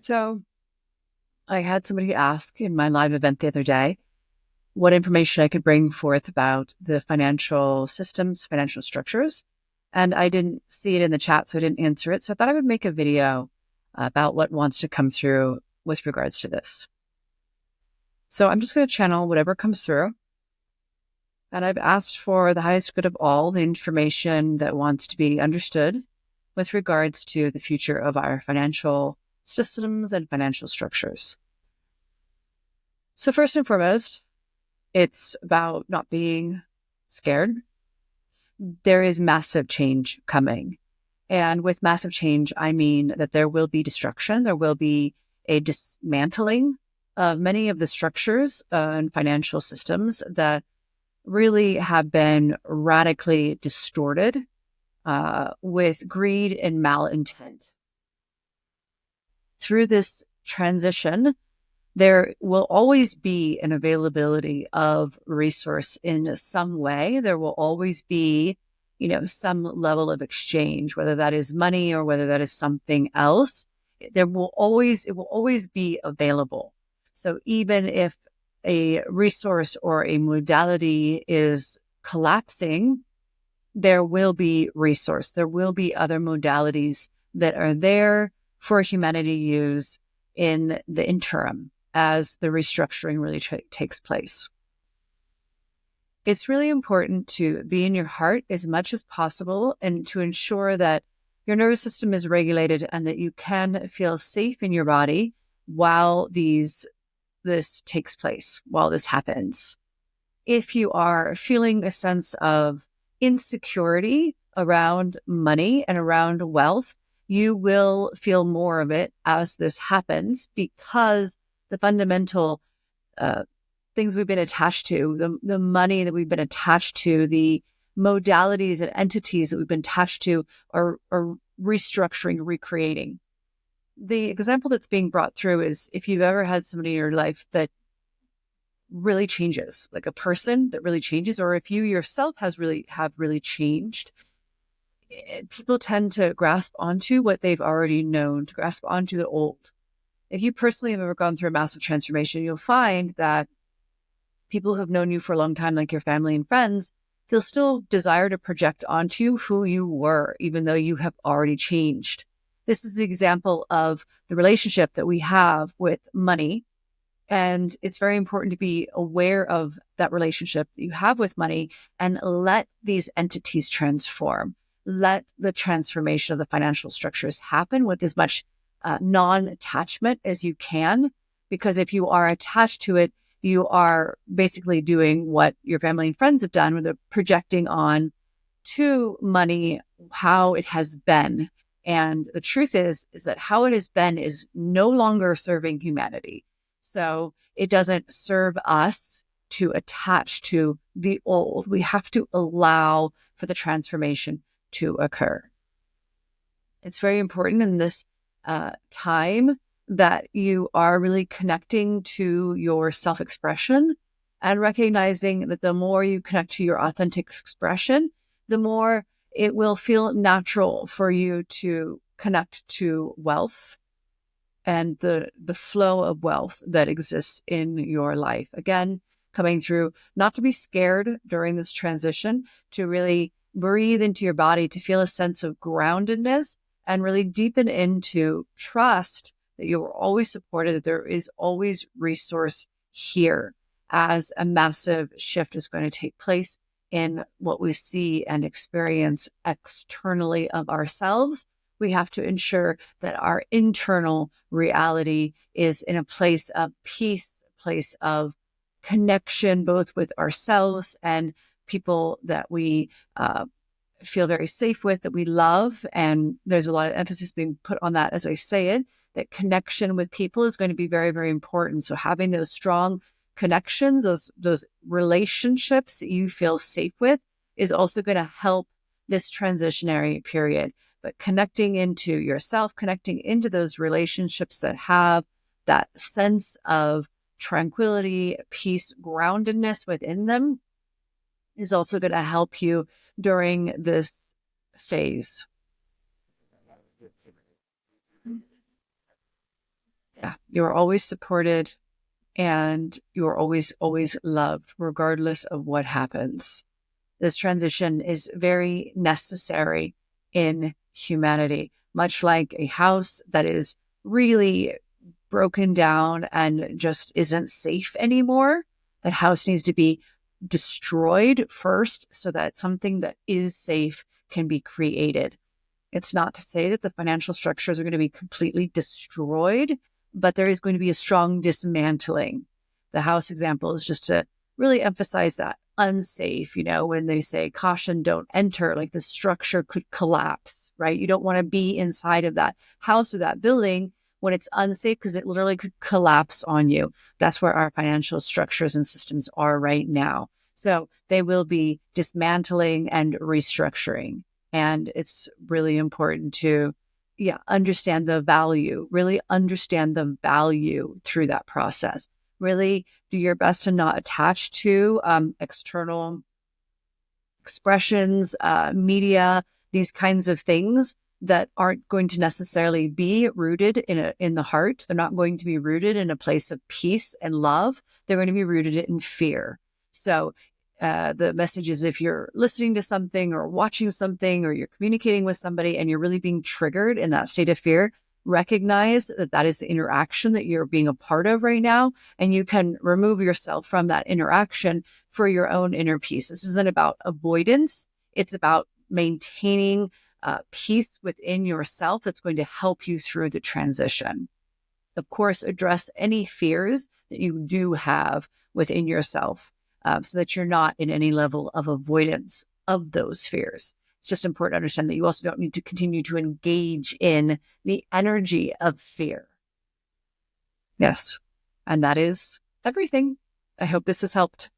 So I had somebody ask in my live event the other day what information I could bring forth about the financial systems, financial structures. And I didn't see it in the chat, so I didn't answer it. So I thought I would make a video about what wants to come through with regards to this. So I'm just going to channel whatever comes through. And I've asked for the highest good of all, the information that wants to be understood with regards to the future of our financial systems and financial structures. So first and foremost, it's about not being scared. There is massive change coming. And with massive change, I mean that there will be destruction. There will be a dismantling of many of the structures and financial systems that really have been radically distorted with greed and malintent. Through this transition, there will always be an availability of resource in some way. There will always be, some level of exchange, whether that is money or whether that is something else. It will always be available. So even if a resource or a modality is collapsing, there will be resource. There will be other modalities that are there for humanity to use in the interim as the restructuring really takes place. It's really important to be in your heart as much as possible and to ensure that your nervous system is regulated and that you can feel safe in your body while this takes place, while this happens. If you are feeling a sense of insecurity around money and around wealth, you will feel more of it as this happens because the fundamental things we've been attached to, the money that we've been attached to, the modalities and entities that we've been attached to are restructuring, recreating. The example that's being brought through is if you've ever had somebody in your life that really changes, like a person that really changes, or if you yourself have really changed, people tend to grasp onto what they've already known, to grasp onto the old. If you personally have ever gone through a massive transformation, you'll find that people who have known you for a long time, like your family and friends, they'll still desire to project onto you who you were, even though you have already changed. This is the example of the relationship that we have with money. And it's very important to be aware of that relationship that you have with money and let these entities transform. Let the transformation of the financial structures happen with as much non-attachment as you can, because if you are attached to it, you are basically doing what your family and friends have done with the projecting on to money how it has been. And the truth is that how it has been is no longer serving humanity. So it doesn't serve us to attach to the old. We have to allow for the transformation to occur. It's very important in this time that you are really connecting to your self-expression and recognizing that the more you connect to your authentic expression, the more it will feel natural for you to connect to wealth and the flow of wealth that exists in your life. Again, coming through, not to be scared during this transition, to really breathe into your body, to feel a sense of groundedness and really deepen into trust that you are always supported, that there is always resource here as a massive shift is going to take place in what we see and experience externally of ourselves. We have to ensure that our internal reality is in a place of peace, a place of connection, both with ourselves and people that we feel very safe with, that we love. And there's a lot of emphasis being put on that as I say it, that connection with people is going to be very, very important. So having those strong connections, those relationships that you feel safe with is also going to help this transitionary period. But connecting into yourself, connecting into those relationships that have that sense of tranquility, peace, groundedness within them is also going to help you during this phase. You're always supported and you're always, always loved, regardless of what happens. This transition is very necessary in humanity, much like a house that is really broken down and just isn't safe anymore. That house needs to be destroyed first so that something that is safe can be created. It's not to say that the financial structures are going to be completely destroyed, but there is going to be a strong dismantling. The house example is just to really emphasize that unsafe, when they say caution, don't enter, like the structure could collapse, right? You don't want to be inside of that house or that building when it's unsafe because it literally could collapse on you. That's where our financial structures and systems are right now. So they will be dismantling and restructuring. And it's really important to understand the value, really understand the value through that process. Really do your best to not attach to external expressions, media, these kinds of things that aren't going to necessarily be rooted in the heart. They're not going to be rooted in a place of peace and love. They're going to be rooted in fear. So the message is, if you're listening to something or watching something or you're communicating with somebody and you're really being triggered in that state of fear, recognize that that is the interaction that you're being a part of right now. And you can remove yourself from that interaction for your own inner peace. This isn't about avoidance. It's about maintaining peace within yourself that's going to help you through the transition. Of course, address any fears that you do have within yourself so that you're not in any level of avoidance of those fears. It's just important to understand that you also don't need to continue to engage in the energy of fear. Yes. And that is everything. I hope this has helped.